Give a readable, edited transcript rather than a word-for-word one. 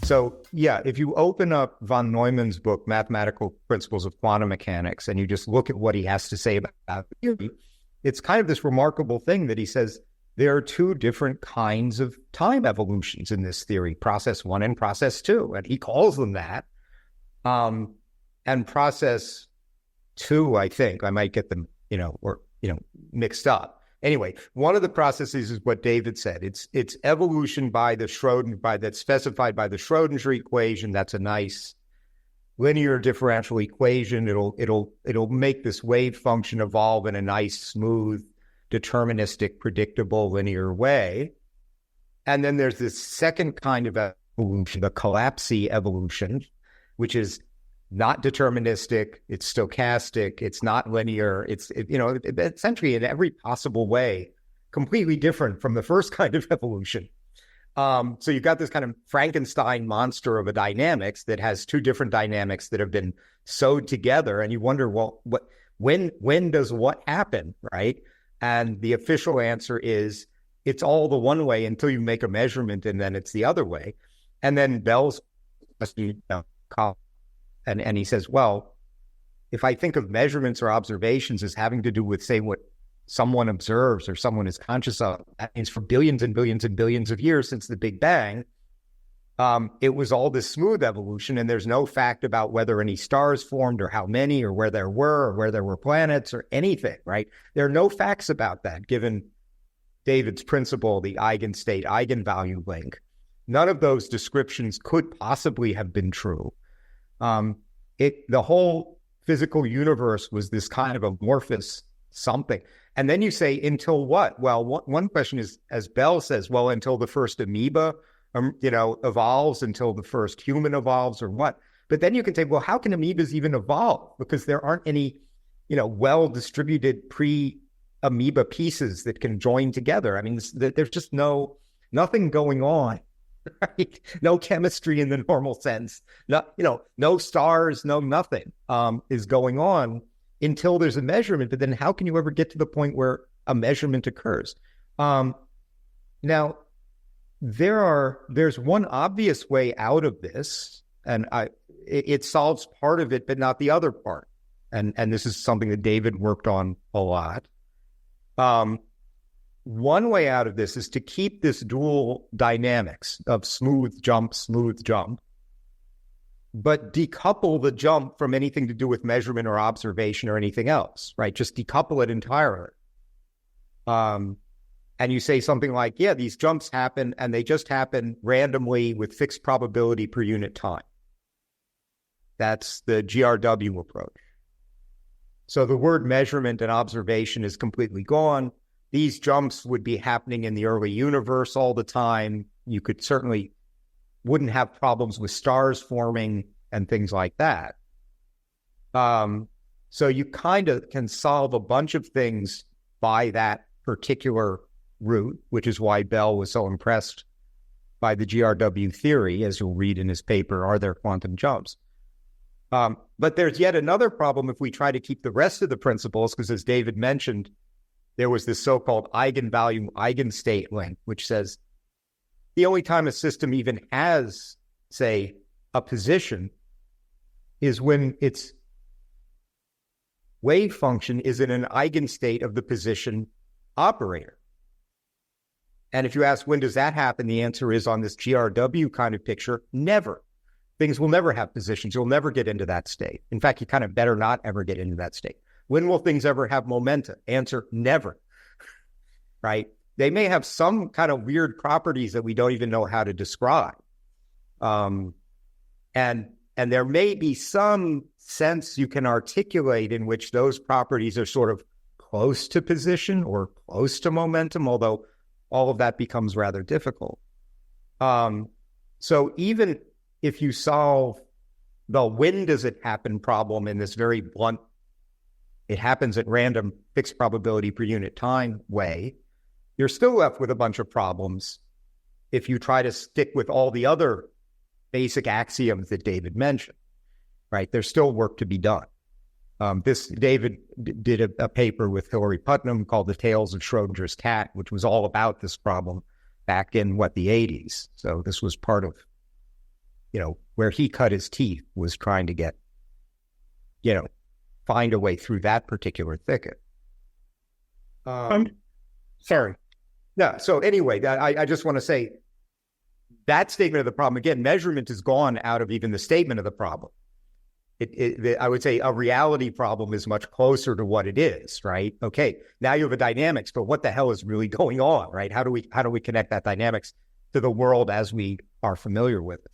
So yeah, if you open up von Neumann's book, Mathematical Principles of Quantum Mechanics, and you just look at what he has to say about theory, it's kind of this remarkable thing that he says there are two different kinds of time evolutions in this theory, process one and process two, and he calls them that. And process two, I think, I might get them, mixed up. Anyway, one of the processes is what David said. It's evolution that's specified by the Schrodinger equation. That's a nice linear differential equation. It'll make this wave function evolve in a nice, smooth, deterministic, predictable, linear way. And then there's this second kind of evolution, the collapsy evolution, which is not deterministic, it's stochastic, it's not linear, it's essentially in every possible way, completely different from the first kind of evolution. So you've got this kind of Frankenstein monster of a dynamics that has two different dynamics that have been sewed together, and you wonder, well, when does what happen, right? And the official answer is it's all the one way until you make a measurement, and then it's the other way. And then Bell's and he says, well, if I think of measurements or observations as having to do with, say, what someone observes or someone is conscious of, that means for billions and billions and billions of years since the Big Bang, it was all this smooth evolution, and there's no fact about whether any stars formed or how many or where there were planets or anything, right? There are no facts about that, given David's principle, the eigenstate, eigenvalue link. None of those descriptions could possibly have been true. The whole physical universe was this kind of amorphous something. And then you say, until what? Well, one question is, as Bell says, well, until the first amoeba, evolves, until the first human evolves, or what? But then you can say, well, how can amoebas even evolve? Because there aren't any, well-distributed pre-amoeba pieces that can join together. I mean, there's just nothing going on. Right? No chemistry in the normal sense. No stars, no nothing is going on until there's a measurement. But then how can you ever get to the point where a measurement occurs? Now, there's one obvious way out of this, and it solves part of it, but not the other part. And this is something that David worked on a lot. One way out of this is to keep this dual dynamics of smooth jump, but decouple the jump from anything to do with measurement or observation or anything else, right? Just decouple it entirely. And you say something like, yeah, these jumps happen, and they just happen randomly with fixed probability per unit time. That's the GRW approach. So the word measurement and observation is completely gone. These jumps would be happening in the early universe all the time. You wouldn't have problems with stars forming and things like that. So you kind of can solve a bunch of things by that particular route, which is why Bell was so impressed by the GRW theory, as you'll read in his paper, Are There Quantum Jumps? But there's yet another problem if we try to keep the rest of the principles, because as David mentioned, there was this so-called eigenvalue, eigenstate link, which says the only time a system even has, say, a position is when its wave function is in an eigenstate of the position operator. And if you ask, when does that happen? The answer is, on this GRW kind of picture, never. Things will never have positions. You'll never get into that state. In fact, you kind of better not ever get into that state. When will things ever have momentum? Answer, never, right? They may have some kind of weird properties that we don't even know how to describe. And there may be some sense you can articulate in which those properties are sort of close to position or close to momentum, although all of that becomes rather difficult. So even if you solve the when does it happen problem in this very blunt, it happens at random fixed probability per unit time way, you're still left with a bunch of problems if you try to stick with all the other basic axioms that David mentioned, right? There's still work to be done. David did a paper with Hilary Putnam called The Tales of Schrodinger's Cat, which was all about this problem back in, the 80s. So this was part of where he cut his teeth was trying to get, find a way through that particular thicket. Sorry. Yeah. So anyway, I just want to say that statement of the problem, again, measurement is gone out of even the statement of the problem. I would say a reality problem is much closer to what it is, right? Okay, now you have a dynamics, but what the hell is really going on, right? How do we connect that dynamics to the world as we are familiar with it?